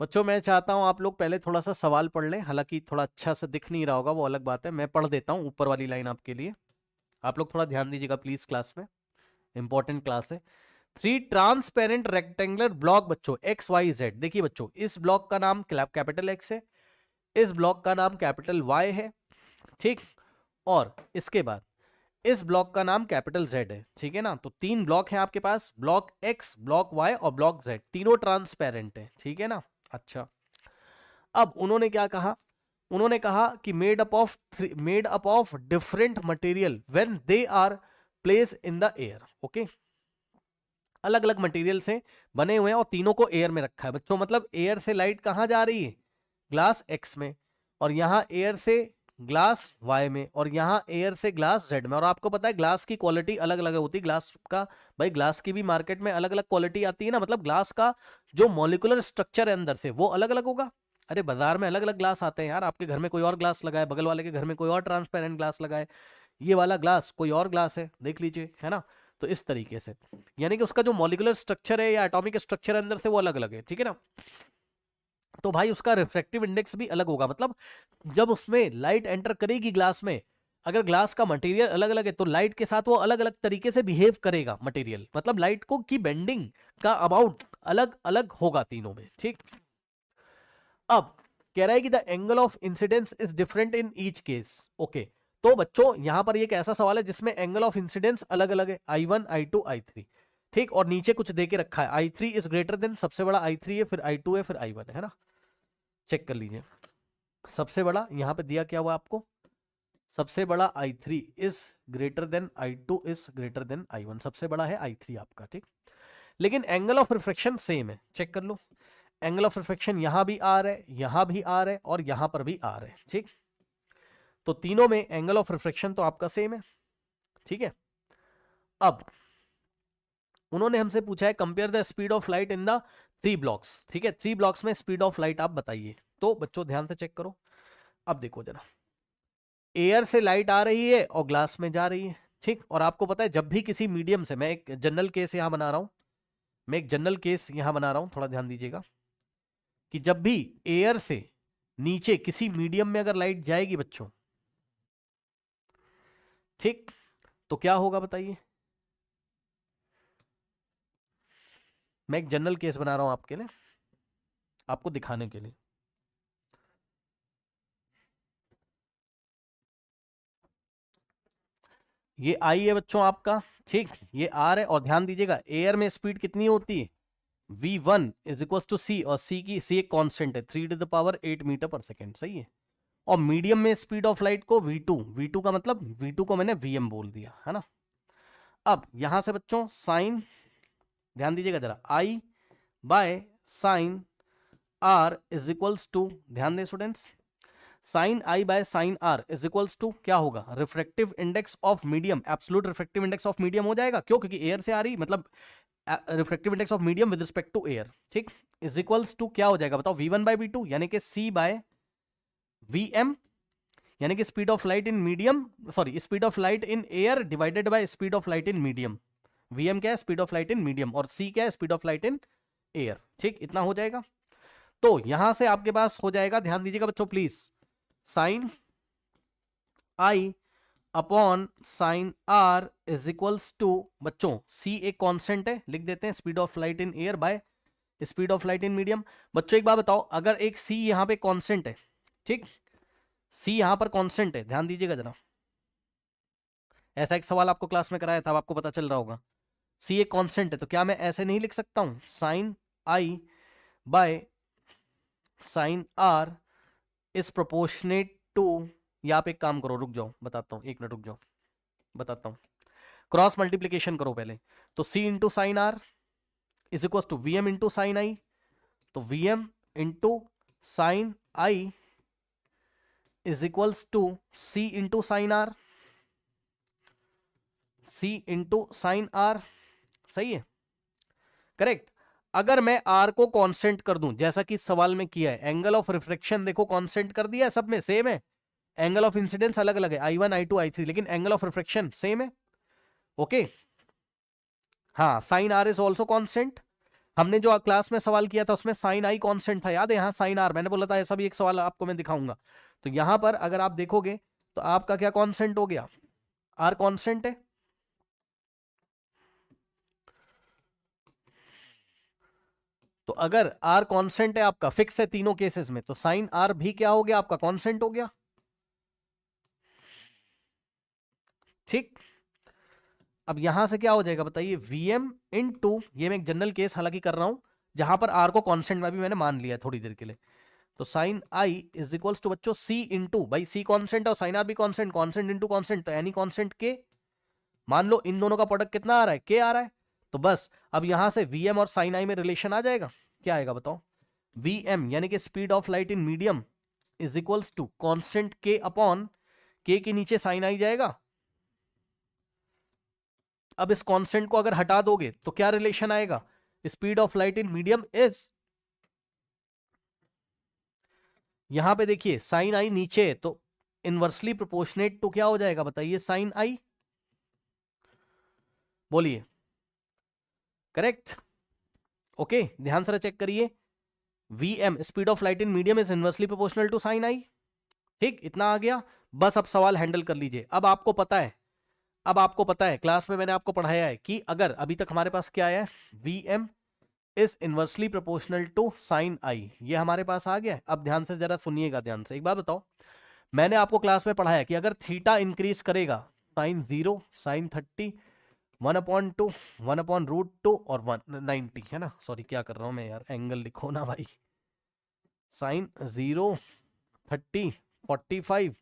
बच्चों मैं चाहता हूं आप लोग पहले थोड़ा सा सवाल पढ़ लें, हालांकि थोड़ा अच्छा से दिख नहीं रहा होगा वो अलग बात है, मैं पढ़ देता हूं ऊपर वाली लाइन आपके लिए। आप लोग थोड़ा ध्यान दीजिएगा प्लीज, क्लास में इंपॉर्टेंट क्लास है। 3 ट्रांसपेरेंट रेक्टेंगुलर ब्लॉक बच्चों एक्स वाई जेड। देखिए बच्चों, इस ब्लॉक का नाम कैपिटल एक्स है, इस ब्लॉक का नाम कैपिटल वाई है, ठीक। और इसके बाद इस ब्लॉक का नाम कैपिटल जेड है, ठीक है ना। तो 3 ब्लॉक हैं आपके पास, ब्लॉक एक्स, ब्लॉक वाई और ब्लॉक जेड, तीनों ट्रांसपेरेंट है, ठीक है ना। अच्छा, अब उन्होंने क्या कहा, उन्होंने कहा कि made up of different material when they are placed in the air. Okay, अलग अलग मटेरियल से बने हुए हैं और तीनों को एयर में रखा है बच्चों। मतलब एयर से लाइट कहां जा रही है, ग्लास एक्स में, और यहां एयर से ग्लास वाई में, और यहां एयर से ग्लास जेड में। और आपको पता है ग्लास की क्वालिटी अलग अलग होती है, ग्लास का, भाई ग्लास की भी मार्केट में अलग अलग क्वालिटी आती है ना। मतलब ग्लास का जो मॉलिक्यूलर स्ट्रक्चर है अंदर से वो अलग अलग होगा। अरे बाजार में अलग अलग ग्लास आते हैं यार, आपके घर में कोई और ग्लास लगा है, बगल वाले के घर में कोई और ट्रांसपेरेंट ग्लास लगा है, ये वाला ग्लास कोई और ग्लास है, देख लीजिए, है ना। तो इस तरीके से, यानी कि उसका जो मॉलिक्यूलर स्ट्रक्चर है या एटॉमिक स्ट्रक्चर अंदर से वो अलग अलग है, ठीक है ना। तो भाई उसका रिफ्रैक्टिव इंडेक्स भी अलग होगा। मतलब जब उसमें लाइट एंटर करेगी ग्लास में, अगर ग्लास का मटेरियल अलग अलग है तो लाइट के साथ वो अलग अलग तरीके से बिहेव करेगा मटेरियल। मतलब लाइट को की बेंडिंग का अमाउंट अलग अलग होगा तीनों में, ठीक। अब कह रहा है कि the angle of incidence is different in each case. Okay, तो बच्चों यहां पर एक ऐसा सवाल है जिसमें एंगल ऑफ इंसिडेंस अलग अलग है, I1 I2 I3, ठीक। और नीचे कुछ देके रखा है, I3 इज ग्रेटर देन, सबसे बड़ा I3 है, फिर I2 है, फिर I1 है ना। चेक कर लीजिए, सबसे बड़ा यहां पे दिया क्या हुआ आपको, सबसे बड़ा I3 is greater then I2 is greater then I1, सबसे बड़ा है I3 आपका, ठीक। लेकिन एंगल ऑफ रिफ्रैक्शन सेम है, चेक कर लो। एंगल ऑफ रिफ्रैक्शन यहां भी आर है, यहां भी आर है, और यहां पर भी आर है, ठीक। तो तीनों में एंगल ऑफ रिफ्रैक्शन तो आपका सेम है, ठीक है। अब उन्होंने हमसे पूछा है compare the speed of light in the 3 blocks, ठीक है। 3 ब्लॉक्स में स्पीड ऑफ लाइट आप बताइए। तो बच्चों ध्यान से चेक करो, अब देखो जरा, एयर से लाइट आ रही है और ग्लास में जा रही है, ठीक। और आपको पता है जब भी किसी मीडियम से, मैं एक जनरल केस यहां बना रहा हूं, मैं एक जनरल केस यहां बना रहा हूं, थोड़ा ध्यान दीजिएगा, कि जब भी एयर से नीचे किसी मीडियम में अगर लाइट जाएगी बच्चों, ठीक, तो क्या होगा बताइए। मैं एक जनरल केस बना रहा हूं आपके लिए, आपको दिखाने के लिए। ये आई है बच्चों आपका, ठीक, ये आर है। और ध्यान दीजिएगा एयर में स्पीड कितनी होती है, v1 इज इक्वल टू सी, और सी एक कांस्टेंट है, 3 to the power 8 मीटर पर सेकेंड, सही है। और मीडियम में स्पीड ऑफ लाइट को v2 का मतलब v2 को मैंने vm बोल दिया, है ना। अब यहां से बच्चों साइन, ध्यान दीजिएगा जरा, i by sine r is equals to, ध्यान दें students, sine i by sine r is equals to क्या होगा, refractive index of medium, absolute refractive index of medium हो जाएगा। क्यों, क्योंकि एयर से आ रही, मतलब refractive index of medium with respect to air, ठीक। इज इक्वल्स टू क्या हो जाएगा बताओ, v1 बाय v2, यानी कि c बाय vm, यानी कि speed of light in medium, sorry speed of light in air divided by speed of light in medium. vm क्या है, speed of light in medium, और c क्या है, speed of light in air, ठीक। इतना हो जाएगा। तो यहां से आपके पास हो जाएगा, ध्यान दीजिएगा बच्चों please, sine i upon sine r is equals to, बच्चों c एक कांस्टेंट है, लिख देते हैं, speed of light in air by speed of light in medium. बच्चों एक बात बताओ, अगर एक c यहां पे कांस्टेंट है, ठीक, c यहां पर कांस्टेंट है, ध्यान दीजिएगा जरा, ऐसा एक सवाल आपको क्लास में कराया था, अब आपको पता चल रहा होगा, c एक कांस्टेंट है, तो क्या मैं ऐसे नहीं लिख सकता हूं, sine i by sine r is proportionate to, या आप एक काम करो, रुक जाओ बताता हूं, 1 मिनट रुक जाओ, बताता हूं, क्रॉस मल्टीप्लीकेशन करो पहले। तो c into sine r is equal to v m into sine i, तो v m into sine i is equals to c into sine r, c into sine r, सही है, करेक्ट। अगर मैं are को constant कर दूं, जैसा कि सवाल में किया है, एंगल ऑफ रिफ्लेक्शन देखो कांस्टेंट कर दिया है, सब में सेम है, एंगल ऑफ इंसिडेंस अलग अलग है, I1 I2 I3, लेकिन एंगल ऑफ रिफ्लेक्शन सेम है, ओके। हाँ, sine r is also constant, हमने जो क्लास में सवाल किया था उसमें साइन आई कांस्टेंट था, याद है? यहाँ साइन आर, मैंने बोला था ऐसा भी एक सवाल आपको मैं दिखाऊंगा। तो यहां पर अगर आप देखोगे तो आपका क्या कांस्टेंट हो गया? आर कांस्टेंट है। तो अगर आर कांस्टेंट है आपका, फिक्स है तीनों केसेस में, तो साइन आर भी क्या हो गया आपका? कांस्टेंट हो गया। ठीक, अब यहां से क्या हो जाएगा बताइए? Vm इन टू, ये मैं एक जनरल केस हालांकि कर रहा हूं जहां पर आर को कांस्टेंट में भी मैंने मान लिया थोड़ी देर के लिए। तो sine i is equals to बच्चों सी इंटू, भाई सी कांस्टेंट और साइन आर भी कांस्टेंट, कांस्टेंट इंटू कांस्टेंट, तो एनी कांस्टेंट के, मान लो इन दोनों का प्रोडक्ट कितना आ रहा है? के आ रहा है। तो बस अब यहां से Vm और साइन आई में रिलेशन आ जाएगा। क्या आएगा बताओ? Vm यानी कि speed of light in medium is equals to constant k upon k के नीचे साइन आई जाएगा। अब इस कांस्टेंट को अगर हटा दोगे तो क्या रिलेशन आएगा? Speed of light in medium is, यहां पे देखिए साइन आई नीचे है तो इनवर्सली प्रोपोर्शनेट टू क्या हो जाएगा बताइए? Sine i. बोलिए, करेक्ट? ओके, ध्यान से चेक करिए। Vm speed of light in medium is inversely proportional to sine i. ठीक, इतना आ गया। बस अब सवाल हैंडल कर लीजिए। अब आपको पता है, अब आपको पता है क्लास में मैंने आपको पढ़ाया है कि अगर अभी तक हमारे पास क्या आया है? Vm is inversely proportional to sine i, ये हमारे पास आ गया है। अब ध्यान से जरा सुनिएगा, ध्यान से एक बात बताओ, मैंने आपको क्लास में पढ़ाया कि अगर थीटा इंक्रीज करेगा, साइन 0, साइन 30, 1/2, 1/√2 और 190, है ना? सॉरी, क्या कर रहा हूं मैं यार, एंगल लिखो ना भाई। साइन 0, 30, 45,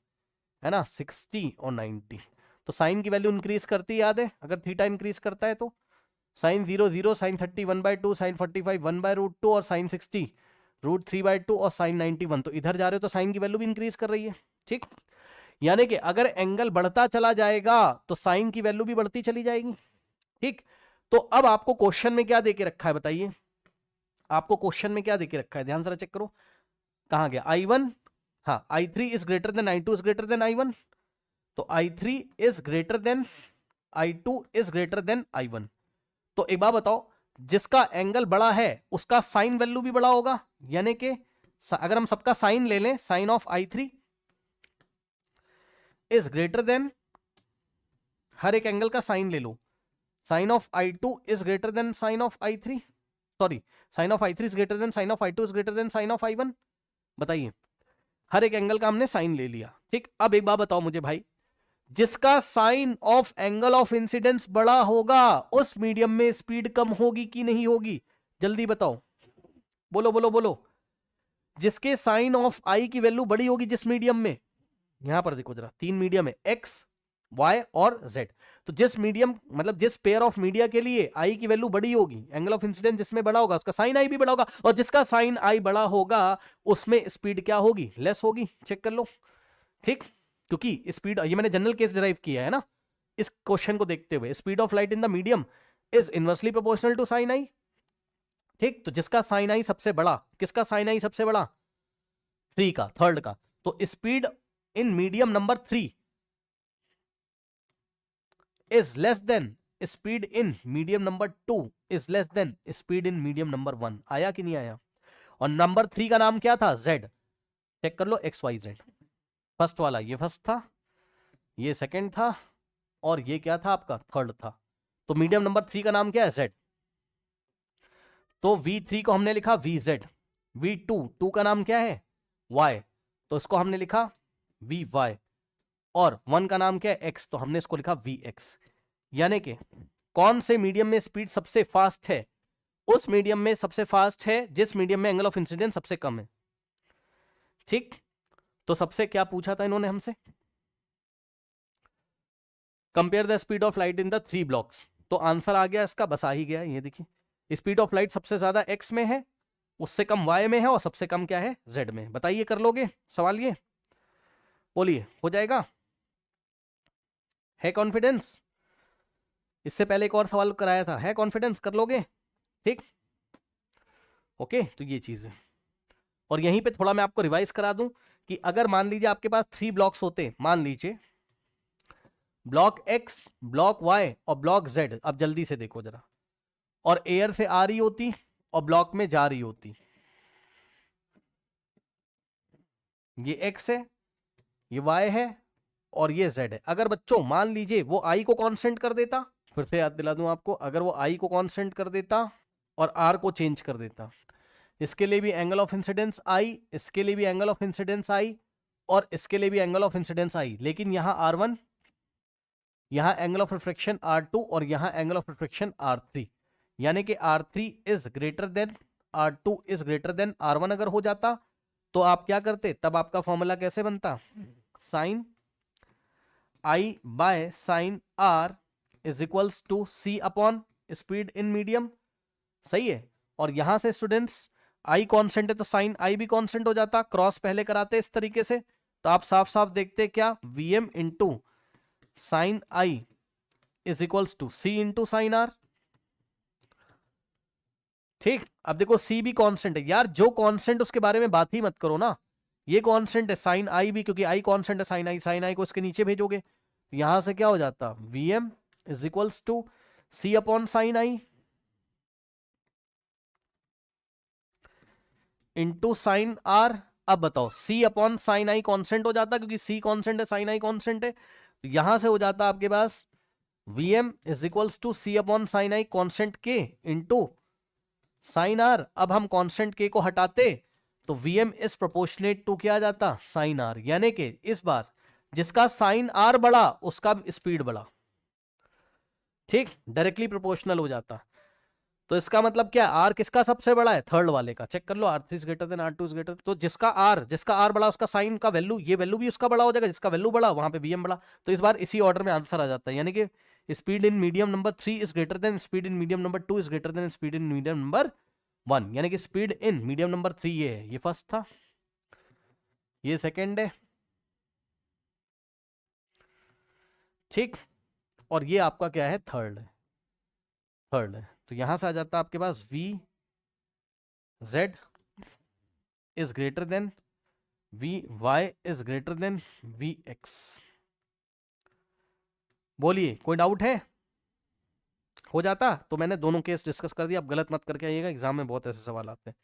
है ना, 60 और 90। तो साइन की वैल्यू इंक्रीज करती है, याद है? अगर थीटा इंक्रीज करता है तो साइन 0 0, साइन 30 1/2, साइन 45 1/√2 और साइन 60 √3/2 और साइन 91। तो इधर जा रहे हो तो साइन की वैल्यू भी इंक्रीज कर रही है। ठीक, यानी कि अगर एंगल बढ़ता चला जाएगा तो साइन की वैल्यू भी बढ़ती चली जाएगी। ठीक, तो अब आपको क्वेश्चन में क्या देके रखा है बताइए? आपको क्वेश्चन में क्या देके रखा है? ध्यान से चेक करो, कहां गया? I1, हाँ, I3 is greater then I2 is greater then I1, तो I3 is greater then I2 is greater then I1। तो एक बात बताओ, जिसका एंगल बड़ा है उसका साइन वैल्यू भी बड़ा होगा, यानी कि अगर हम सबका साइन ले लें, sine of I3 is greater than, हर एक एंगल का साइन ले लो, sine of I2 is greater than sine of I3, sorry, sine of I3 is greater than sine of I2 is greater than sine of I1। बताइए, हर एक angle का हमने sign ले लिया। ठीक, अब एक बात बताओ मुझे भाई, जिसका sine of angle of incidence बड़ा होगा उस मीडियम में स्पीड कम होगी कि नहीं होगी? जल्दी बताओ, बोलो बोलो बोलो। जिसके साइन ऑफ आई की वैल्यू बड़ी होगी जिस मीडियम में, यहां पर देखो जरा, 3 मीडियम है, एक्स, वाई और जेड। तो जिस मीडियम, मतलब जिस पेयर ऑफ मीडिया के लिए आई की वैल्यू बड़ी होगी, एंगल ऑफ इंसिडेंस जिसमें बड़ा होगा, उसका साइन आई भी बड़ा होगा, और जिसका साइन आई बड़ा होगा उसमें स्पीड क्या होगी? लेस होगी। चेक कर लो। ठीक, क्योंकि स्पीड, ये मैंने जनरल केस डिराइव किया है ना इस क्वेश्चन को देखते हुए, speed of light in the medium is inversely proportional to sine i. ठीक, तो जिसका साइन आई सबसे बड़ा, किसका साइन आई सबसे बड़ा? 3 का, थर्ड का। तो speed in medium number 3 is less than speed in medium number 2 is less than speed in medium number 1। आया कि नहीं आया? और नंबर 3 का नाम क्या था? जेड। चेक कर लो, एक्स वाई जेड। फर्स्ट वाला ये फर्स्ट था, ये सेकंड था, और ये क्या था आपका? थर्ड था। तो मीडियम नंबर 3 का नाम क्या है? जेड। तो V3 को हमने लिखा VZ, V2 2 का नाम क्या है? Y, तो इसको हमने लिखा VY, और 1 का नाम क्या है? X, तो हमने इसको लिखा VX। यानी कि कौन से मीडियम में स्पीड सबसे फास्ट है? उस मीडियम में सबसे फास्ट है जिस मीडियम में एंगल ऑफ इंसिडेंस सबसे कम है। ठीक, तो सबसे क्या पूछा था इन्होंने हमसे? Compare the speed of light in the 3 blocks. तो आंसर आ गया इसका, बस आ ही गया। ये देखिए, स्पीड ऑफ लाइट सबसे ज्यादा एक्स में है, उससे कम वाई में है, और सबसे कम क्या है? जेड में। बताइए, कर लोगे सवाल? ये बोलिए, हो जाएगा? है कॉन्फिडेंस? इससे पहले एक और सवाल कराया था, है कॉन्फिडेंस? कर लोगे? ठीक, ओके, तो ये चीज है। और यहीं पे थोड़ा मैं आपको रिवाइज करा दूं कि अगर मान लीजिए आपके पास 3 ब्लॉक्स होते, मान लीजिए ब्लॉक एक्स, ब्लॉक वाई और ब्लॉक जेड। अब जल्दी से देखो जरा, और एयर से आ रही होती और ब्लॉक में जा रही होती। ये x है, ये y है और ये z है। अगर बच्चों मान लीजिए वो i को कांस्टेंट कर देता, फिर से याद दिला दूं आपको, अगर वो i को कांस्टेंट कर देता और r को चेंज कर देता, इसके लिए भी एंगल ऑफ इंसिडेंस i, इसके लिए भी एंगल ऑफ इंसिडेंस i और इसके लिए भी एंगल ऑफ इंसिडेंस i, लेकिन यहां r1, यहां एंगल ऑफ रिफ्रैक्शन r2 और यहां एंगल ऑफ रिफ्रैक्शन r3, यानी कि r3 is greater then r2 is greater then r1 अगर हो जाता तो आप क्या करते, तब आपका फॉर्मूला कैसे बनता, साइन i बाय sine r is equals to c upon speed in medium. सही है। और यहां से स्टूडेंट्स i कांस्टेंट है तो साइन i भी कांस्टेंट हो जाता, क्रॉस पहले कराते इस तरीके से, तो आप साफ साफ देखते क्या, vm into sine i is equals to c into sine r। ठीक, अब देखो c भी कांस्टेंट है यार, जो कांस्टेंट उसके बारे में बात ही मत करो ना, ये कांस्टेंट है साइन i भी, क्योंकि i कांस्टेंट है, साइन i को इसके नीचे भेजोगे, यहां से क्या हो जाता, vm is equals to c upon sine i into sine r। अब बताओ c upon sine i constant हो जाता, क्योंकि c कांस्टेंट है, साइन i कांस्टेंट है, तो यहां से हो जाता आपके पास vm is equals to c upon sine i constant k into sine r। अब हम कांस्टेंट k को हटाते तो vm इज प्रोपोर्शनेट टू क्या आ जाता, साइन r, यानी कि इस बार जिसका साइन r बढ़ा उसका स्पीड बढ़ा। ठीक, डायरेक्टली प्रोपोर्शनल हो जाता। तो इसका मतलब क्या, r किसका सबसे बड़ा है, थर्ड वाले का, चेक कर लो, r3 is greater then r2 is greater, तो जिसका r बड़ा उसका साइन का वैल्यू, ये वैल्यू भी उसका बड़ा हो जाएगा, जिसका वैल्यू बड़ा वहां पे vm बड़ा। तो इस बार इसी ऑर्डर में आंसर आ जाता है, यानी कि speed in medium number 3 is greater then speed in medium number 2 is greater then speed in medium number 1, यानी कि स्पीड इन मीडियम नंबर 3 ये है, ये फर्स्ट था, ये सेकेंड है। ठीक, और ये आपका क्या है, थर्ड है, थर्ड है। तो यहां से आ जाता है आपके पास v z is greater then v y is greater then v x। बोलिए कोई डाउट है, हो जाता? तो मैंने दोनों केस डिस्कस कर दिया, अब गलत मत करके आइएगा, एग्जाम में बहुत ऐसे सवाल आते हैं।